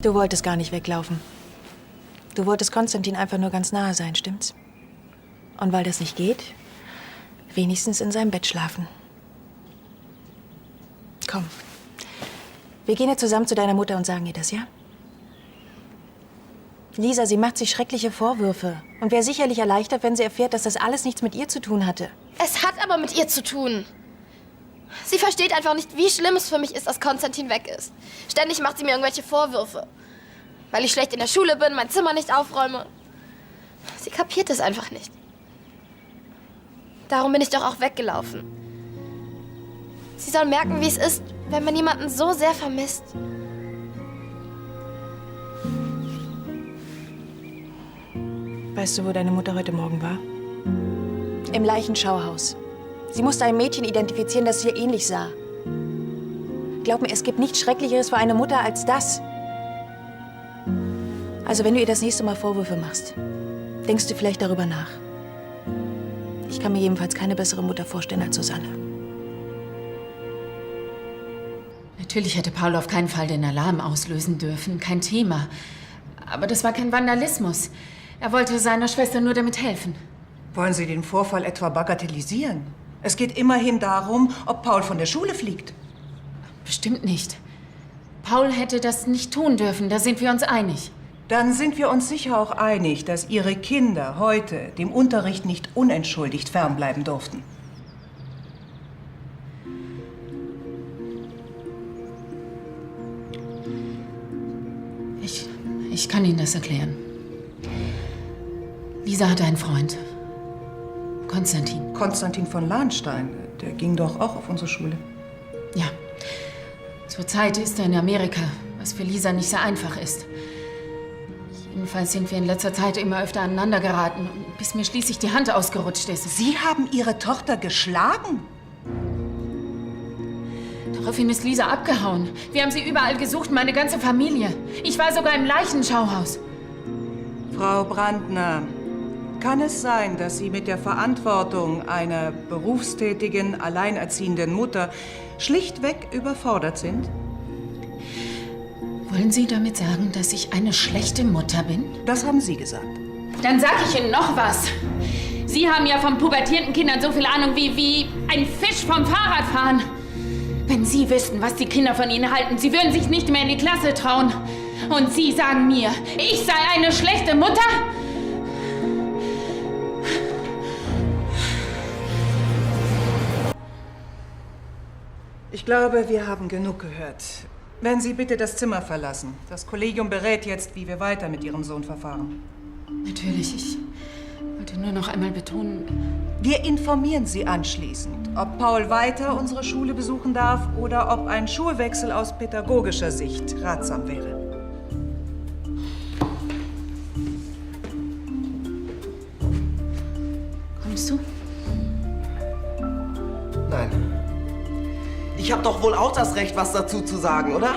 Du wolltest gar nicht weglaufen. Du wolltest Konstantin einfach nur ganz nahe sein, stimmt's? Und weil das nicht geht, wenigstens in seinem Bett schlafen. Komm. Wir gehen jetzt zusammen zu deiner Mutter und sagen ihr das, ja? Lisa, sie macht sich schreckliche Vorwürfe und wäre sicherlich erleichtert, wenn sie erfährt, dass das alles nichts mit ihr zu tun hatte. Es hat aber mit ihr zu tun. Sie versteht einfach nicht, wie schlimm es für mich ist, dass Konstantin weg ist. Ständig macht sie mir irgendwelche Vorwürfe. Weil ich schlecht in der Schule bin, mein Zimmer nicht aufräume. Sie kapiert es einfach nicht. Darum bin ich doch auch weggelaufen. Sie soll merken, wie es ist, wenn man jemanden so sehr vermisst. Weißt du, wo deine Mutter heute Morgen war? Im Leichenschauhaus. Sie musste ein Mädchen identifizieren, das ihr ähnlich sah. Glaub mir, es gibt nichts Schrecklicheres für eine Mutter als das. Also wenn du ihr das nächste Mal Vorwürfe machst, denkst du vielleicht darüber nach. Ich kann mir jedenfalls keine bessere Mutter vorstellen als Susanne. Natürlich hätte Paul auf keinen Fall den Alarm auslösen dürfen, kein Thema. Aber das war kein Vandalismus. Er wollte seiner Schwester nur damit helfen. Wollen Sie den Vorfall etwa bagatellisieren? Es geht immerhin darum, ob Paul von der Schule fliegt. Bestimmt nicht. Paul hätte das nicht tun dürfen, da sind wir uns einig. Dann sind wir uns sicher auch einig, dass Ihre Kinder heute dem Unterricht nicht unentschuldigt fernbleiben durften. Ich kann Ihnen das erklären. Lisa hatte einen Freund. Konstantin. Konstantin von Lahnstein, der ging doch auch auf unsere Schule. Ja. Zurzeit ist er in Amerika, was für Lisa nicht sehr einfach ist. Jedenfalls sind wir in letzter Zeit immer öfter aneinander geraten, bis mir schließlich die Hand ausgerutscht ist. Sie haben Ihre Tochter geschlagen? Daraufhin ist Lisa abgehauen. Wir haben sie überall gesucht, meine ganze Familie. Ich war sogar im Leichenschauhaus. Frau Brandner, kann es sein, dass Sie mit der Verantwortung einer berufstätigen, alleinerziehenden Mutter schlichtweg überfordert sind? Wollen Sie damit sagen, dass ich eine schlechte Mutter bin? Das haben Sie gesagt. Dann sag ich Ihnen noch was. Sie haben ja von pubertierenden Kindern so viel Ahnung wie ein Fisch vom Fahrradfahren. Wenn Sie wüssten, was die Kinder von Ihnen halten, Sie würden sich nicht mehr in die Klasse trauen. Und Sie sagen mir, ich sei eine schlechte Mutter? Ich glaube, wir haben genug gehört. Wenn Sie bitte das Zimmer verlassen. Das Kollegium berät jetzt, wie wir weiter mit Ihrem Sohn verfahren. Natürlich, ich wollte nur noch einmal betonen... Wir informieren Sie anschließend, ob Paul weiter unsere Schule besuchen darf oder ob ein Schulwechsel aus pädagogischer Sicht ratsam wäre. Kommst du? Nein. Ich habe doch wohl auch das Recht, was dazu zu sagen, oder?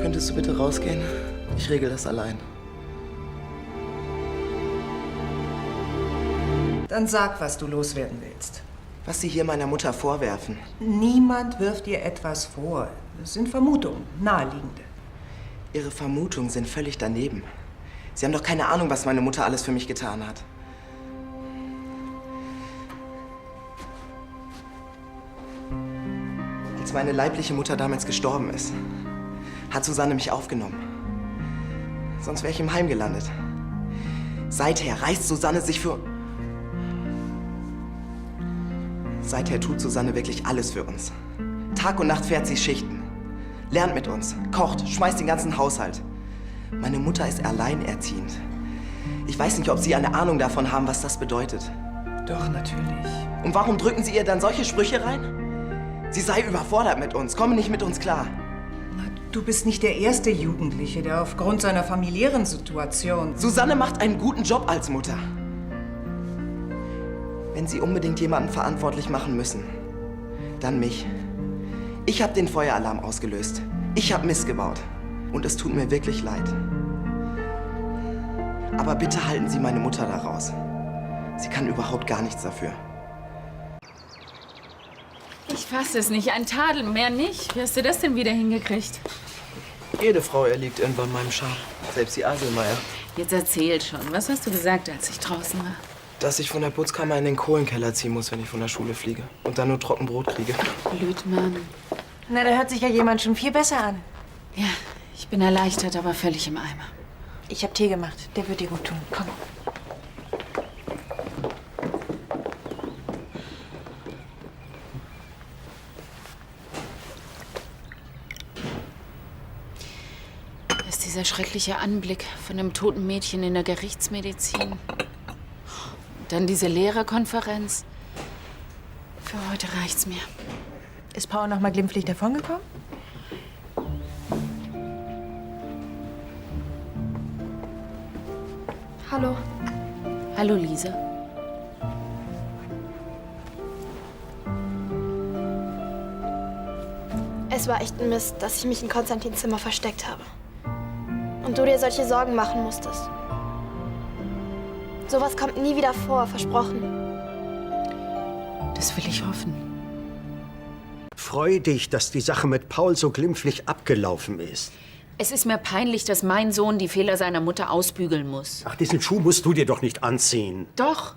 Könntest du bitte rausgehen? Ich regel das allein. Dann sag, was du loswerden willst. Was Sie hier meiner Mutter vorwerfen. Niemand wirft ihr etwas vor. Das sind Vermutungen, naheliegende. Ihre Vermutungen sind völlig daneben. Sie haben doch keine Ahnung, was meine Mutter alles für mich getan hat. Als meine leibliche Mutter damals gestorben ist, hat Susanne mich aufgenommen. Sonst wäre ich im Heim gelandet. Seither reißt Susanne sich für... Seither tut Susanne wirklich alles für uns. Tag und Nacht fährt sie Schichten. Lernt mit uns, kocht, schmeißt den ganzen Haushalt. Meine Mutter ist alleinerziehend. Ich weiß nicht, ob Sie eine Ahnung davon haben, was das bedeutet. Doch, natürlich. Und warum drücken Sie ihr dann solche Sprüche rein? Sie sei überfordert mit uns, komme nicht mit uns klar. Du bist nicht der erste Jugendliche, der aufgrund seiner familiären Situation... Susanne macht einen guten Job als Mutter. Wenn Sie unbedingt jemanden verantwortlich machen müssen, dann mich. Ich habe den Feueralarm ausgelöst. Ich habe Mist gebaut. Und es tut mir wirklich leid. Aber bitte halten Sie meine Mutter da raus. Sie kann überhaupt gar nichts dafür. Ich fasse es nicht. Ein Tadel, mehr nicht. Wie hast du das denn wieder hingekriegt? Jede Frau erliegt irgendwann meinem Charme. Selbst die Aselmeier. Jetzt erzähl schon. Was hast du gesagt, als ich draußen war? Dass ich von der Putzkammer in den Kohlenkeller ziehen muss, wenn ich von der Schule fliege. Und dann nur Trockenbrot kriege. Blödmann. Na, da hört sich ja jemand schon viel besser an. Ja, ich bin erleichtert, aber völlig im Eimer. Ich habe Tee gemacht. Der wird dir gut tun. Komm. Das ist dieser schreckliche Anblick von einem toten Mädchen in der Gerichtsmedizin. Und dann diese Lehrerkonferenz. Für heute reicht's mir. Ist Paul noch mal glimpflich davongekommen? Hallo. Hallo, Lisa. Es war echt ein Mist, dass ich mich in Konstantins Zimmer versteckt habe. Und du dir solche Sorgen machen musstest. Sowas kommt nie wieder vor, versprochen. Das will ich hoffen. Freu dich, dass die Sache mit Paul so glimpflich abgelaufen ist. Es ist mir peinlich, dass mein Sohn die Fehler seiner Mutter ausbügeln muss. Ach, diesen Schuh musst du dir doch nicht anziehen. Doch.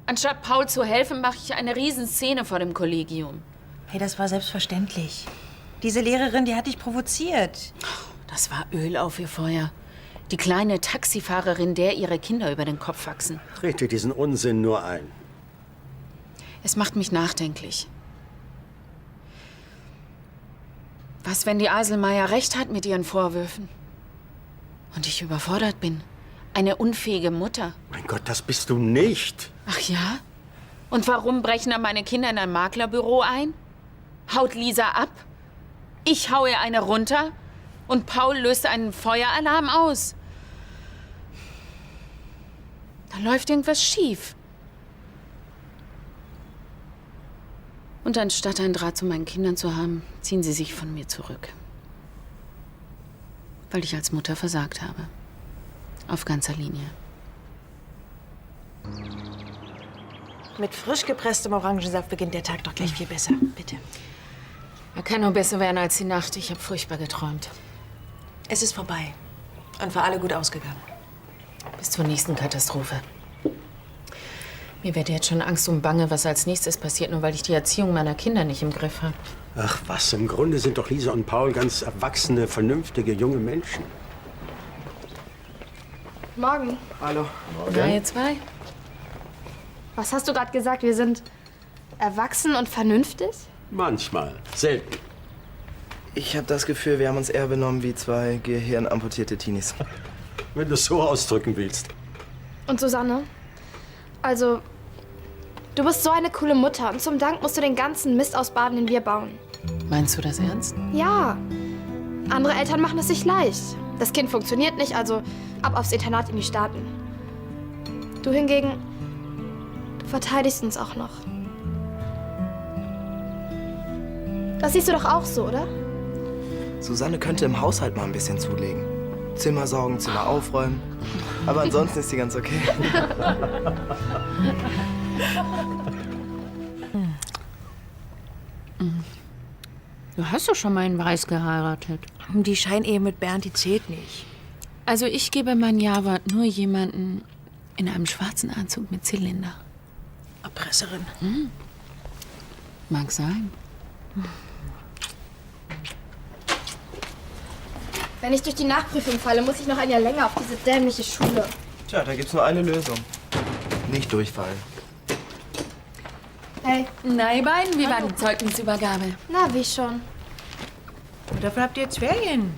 Anstatt Paul zu helfen, mache ich eine Riesenszene vor dem Kollegium. Hey, das war selbstverständlich. Diese Lehrerin, die hat dich provoziert. Das war Öl auf ihr Feuer. Die kleine Taxifahrerin, der ihre Kinder über den Kopf wachsen. Trete diesen Unsinn nur ein. Es macht mich nachdenklich. Was, wenn die Aselmeier recht hat mit ihren Vorwürfen? Und ich überfordert bin? Eine unfähige Mutter. Mein Gott, das bist du nicht. Ach ja? Und warum brechen dann meine Kinder in ein Maklerbüro ein? Haut Lisa ab? Ich haue eine runter? Und Paul löst einen Feueralarm aus? Da läuft irgendwas schief. Und anstatt einen Draht zu meinen Kindern zu haben, ziehen sie sich von mir zurück. Weil ich als Mutter versagt habe. Auf ganzer Linie. Mit frisch gepresstem Orangensaft beginnt der Tag doch gleich viel besser. Bitte. Er kann nur besser werden als die Nacht. Ich habe furchtbar geträumt. Es ist vorbei. Und für alle gut ausgegangen. Bis zur nächsten Katastrophe. Mir wird jetzt schon Angst und Bange, was als nächstes passiert, nur weil ich die Erziehung meiner Kinder nicht im Griff habe. Ach was, im Grunde sind doch Lisa und Paul ganz erwachsene, vernünftige, junge Menschen. Morgen. Hallo. Na, ihr zwei? Was hast du gerade gesagt? Wir sind erwachsen und vernünftig? Manchmal, selten. Ich habe das Gefühl, wir haben uns eher benommen wie zwei gehirnamputierte Teenies. Wenn du es so ausdrücken willst. Und Susanne? Also, du bist so eine coole Mutter und zum Dank musst du den ganzen Mist ausbaden, den wir bauen. Meinst du das ernst? Ja. Andere Eltern machen es sich leicht. Das Kind funktioniert nicht, also ab aufs Internat in die Staaten. Du hingegen, du verteidigst uns auch noch. Das siehst du doch auch so, oder? Susanne könnte im Haushalt mal ein bisschen zulegen. Zimmer saugen, Zimmer aufräumen. Aber ansonsten ist sie ganz okay. Du hast doch schon mal in Weiß geheiratet. Die Scheinehe mit Bernd, die zählt nicht. Also ich gebe mein Ja-Wort nur jemanden in einem schwarzen Anzug mit Zylinder. Erpresserin. Mag sein. Wenn ich durch die Nachprüfung falle, muss ich noch ein Jahr länger auf diese dämliche Schule. Tja, da gibt's nur eine Lösung. Nicht durchfallen. Hey, Na, ihr beiden, wie war die Zeugnisübergabe? na, wie schon. Und dafür habt ihr jetzt Ferien.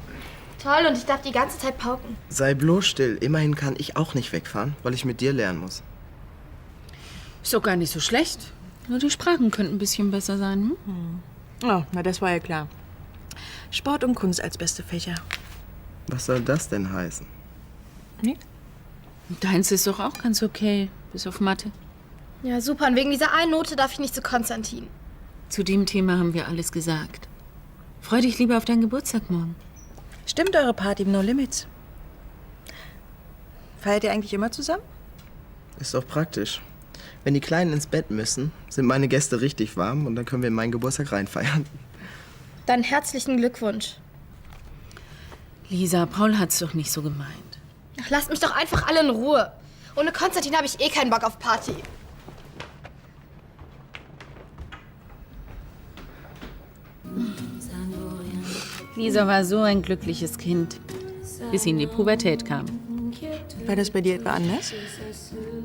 Toll, und ich darf die ganze Zeit pauken. Sei bloß still. Immerhin kann ich auch nicht wegfahren, weil ich mit dir lernen muss. Ist doch gar nicht so schlecht. Nur die Sprachen könnten ein bisschen besser sein. Hm? Oh, na, das war ja klar. Sport und Kunst als beste Fächer. Was soll das denn heißen? Nee? Deins ist doch auch ganz okay, bis auf Mathe. Ja, super. Und wegen dieser einen Note darf ich nicht zu Konstantin. Zu dem Thema haben wir alles gesagt. Freu dich lieber auf deinen Geburtstag morgen. Stimmt eure Party im No Limits? Feiert ihr eigentlich immer zusammen? Ist doch praktisch. Wenn die Kleinen ins Bett müssen, sind meine Gäste richtig warm und dann können wir in meinen Geburtstag reinfeiern. Dann herzlichen Glückwunsch. Lisa, Paul hat's doch nicht so gemeint. Ach, lasst mich doch einfach alle in Ruhe. Ohne Konstantin habe ich eh keinen Bock auf Party. Lisa war so ein glückliches Kind, bis sie in die Pubertät kam. War das bei dir etwa anders?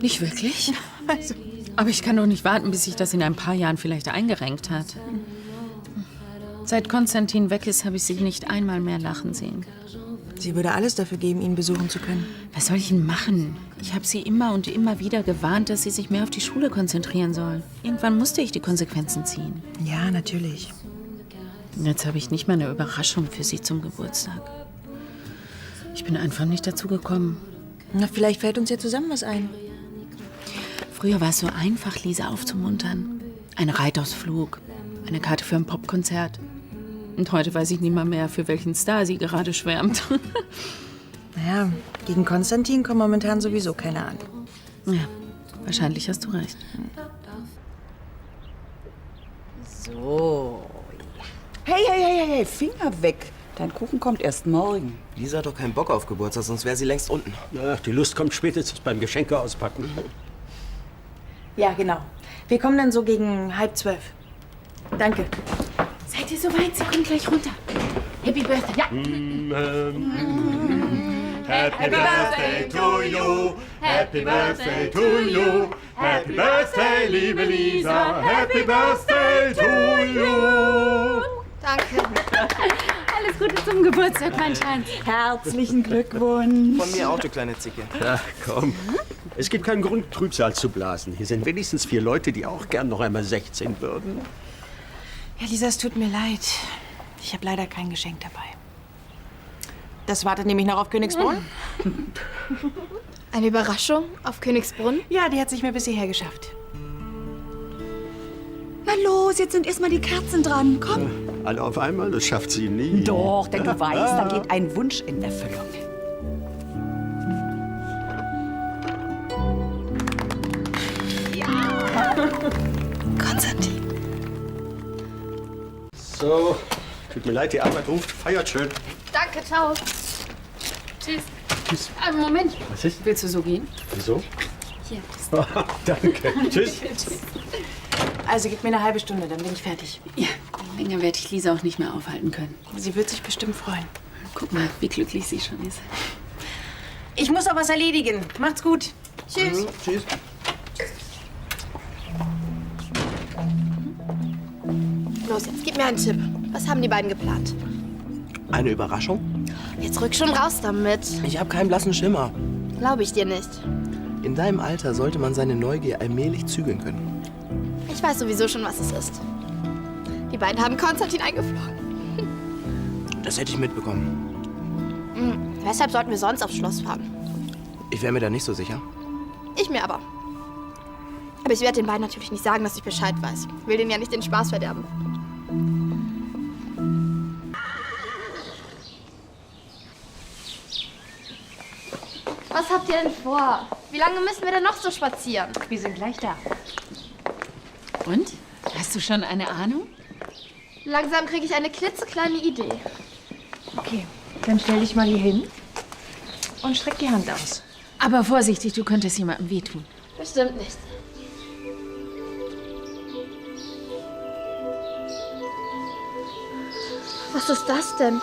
Nicht wirklich. Aber ich kann doch nicht warten, bis sich das in ein paar Jahren vielleicht eingerenkt hat. Seit Konstantin weg ist, habe ich sie nicht einmal mehr lachen sehen. Sie würde alles dafür geben, ihn besuchen zu können. Was soll ich denn machen? Ich habe sie immer und immer wieder gewarnt, dass sie sich mehr auf die Schule konzentrieren soll. Irgendwann musste ich die Konsequenzen ziehen. Ja, natürlich. Und jetzt habe ich nicht mal eine Überraschung für sie zum Geburtstag. Ich bin einfach nicht dazu gekommen. Na, vielleicht fällt uns ja zusammen was ein. Früher war es so einfach, Lisa aufzumuntern. Ein Reitausflug, eine Karte für ein Popkonzert. Und heute weiß ich nicht mal mehr, für welchen Star sie gerade schwärmt. Naja, gegen Konstantin kommen momentan sowieso keine an. Ja, wahrscheinlich hast du recht. So. Hey, Finger weg. Dein Kuchen kommt erst morgen. Lisa hat doch keinen Bock auf Geburtstag, sonst wäre sie längst unten. Ach, die Lust kommt spätestens beim Geschenke auspacken. Ja, genau. Wir kommen dann so gegen 11:30. Danke. Seid ihr soweit? Sie kommt gleich runter. Happy Birthday. Ja. Happy birthday to you, happy birthday to you, happy birthday, liebe Lisa, happy birthday to you. Danke. Alles Gute zum Geburtstag, mein Schatz. Herzlichen Glückwunsch. Von mir auch, du kleine Zicke. Ach, komm. Es gibt keinen Grund, Trübsal zu blasen. Hier sind wenigstens 4 Leute, die auch gern noch einmal 16 würden. Ja, Lisa, es tut mir leid. Ich habe leider kein Geschenk dabei. Das wartet nämlich noch auf Königsbrunn. Eine Überraschung auf Königsbrunn? Ja, die hat sich mir bis hierher geschafft. Na los, jetzt sind erstmal die Kerzen dran. Komm. Alle auf einmal, das schafft sie nie. Doch, denn du weißt, da geht ein Wunsch in Erfüllung. Konstantin. So, tut mir leid, die Arbeit ruft. Feiert schön. Danke, ciao. Tschüss. Tschüss. Moment. Was ist? Willst du so gehen? Wieso? Hier. Danke. Tschüss. Also gib mir eine halbe Stunde, dann bin ich fertig. Ja, länger werde ich Lisa auch nicht mehr aufhalten können. Sie wird sich bestimmt freuen. Guck mal, wie glücklich sie schon ist. Ich muss auch was erledigen. Macht's gut. Tschüss. Tschüss. Los, jetzt gib mir einen Tipp. Was haben die beiden geplant? Eine Überraschung? Jetzt rück schon raus damit. Ich habe keinen blassen Schimmer. Glaube ich dir nicht. In deinem Alter sollte man seine Neugier allmählich zügeln können. Ich weiß sowieso schon, was es ist. Die beiden haben Konstantin eingeflogen. Das hätte ich mitbekommen. Weshalb sollten wir sonst aufs Schloss fahren? Ich wäre mir da nicht so sicher. Ich mir aber. Aber ich werde den beiden natürlich nicht sagen, dass ich Bescheid weiß. Ich will denen ja nicht den Spaß verderben. Was habt ihr denn vor? Wie lange müssen wir denn noch so spazieren? Wir sind gleich da. Und? Hast du schon eine Ahnung? Langsam kriege ich eine klitzekleine Idee. Okay, dann stell dich mal hier hin und streck die Hand aus. Aber vorsichtig, du könntest jemandem wehtun. Bestimmt nicht. Was ist das denn?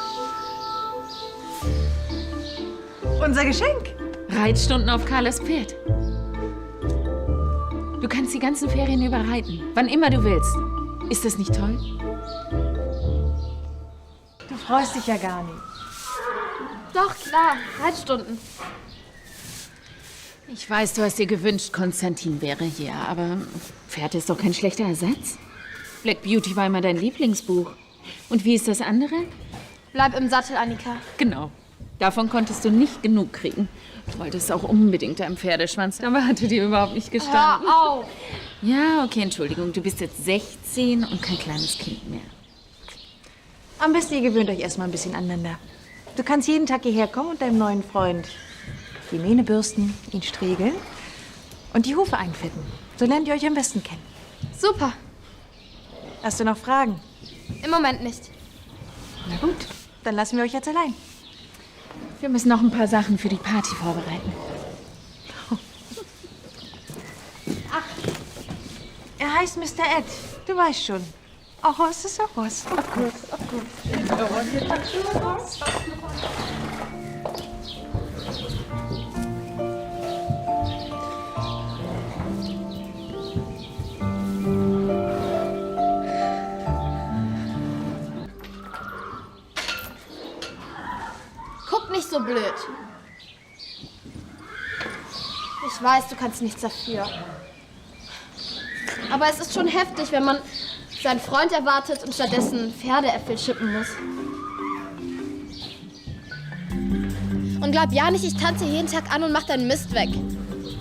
Unser Geschenk. Reitstunden auf Carlas Pferd. Du kannst die ganzen Ferien über reiten, wann immer du willst. Ist das nicht toll? Du freust dich ja gar nicht. Doch, klar. Reitstunden. Ich weiß, du hast dir gewünscht, Konstantin wäre hier, aber Pferd ist doch kein schlechter Ersatz. Black Beauty war immer dein Lieblingsbuch. Und wie ist das andere? Bleib im Sattel, Annika. Genau. Davon konntest du nicht genug kriegen. Du wolltest auch unbedingt einen Pferdeschwanz, aber hatte dir überhaupt nicht gestanden. Hör auf! Ja, okay, Entschuldigung. Du bist jetzt 16 und kein kleines Kind mehr. Am besten ihr gewöhnt euch erstmal ein bisschen aneinander. Du kannst jeden Tag hierher kommen und deinem neuen Freund die Mähne bürsten, ihn striegeln und die Hufe einfetten. So lernt ihr euch am besten kennen. Super. Hast du noch Fragen? Im Moment nicht. Na gut, dann lassen wir euch jetzt allein. Wir müssen noch ein paar Sachen für die Party vorbereiten. Er heißt Mr. Ed. Du weißt schon. Ojos ist Ojos. Guck nicht so blöd. Ich weiß, du kannst nichts dafür. Aber es ist schon heftig, wenn man seinen Freund erwartet und stattdessen Pferdeäpfel schippen muss. Und glaub ja nicht, ich tanze jeden Tag an und mach deinen Mist weg.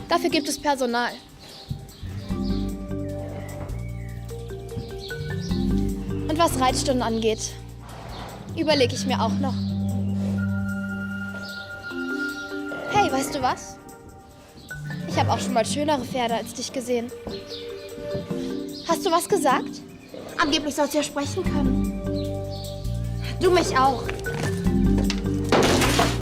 Dafür gibt es Personal. Und was Reitstunden angeht, überlege ich mir auch noch. Hey, weißt du was? Ich habe auch schon mal schönere Pferde als dich gesehen. Hast du was gesagt? Angeblich sollst du ja sprechen können. Du mich auch.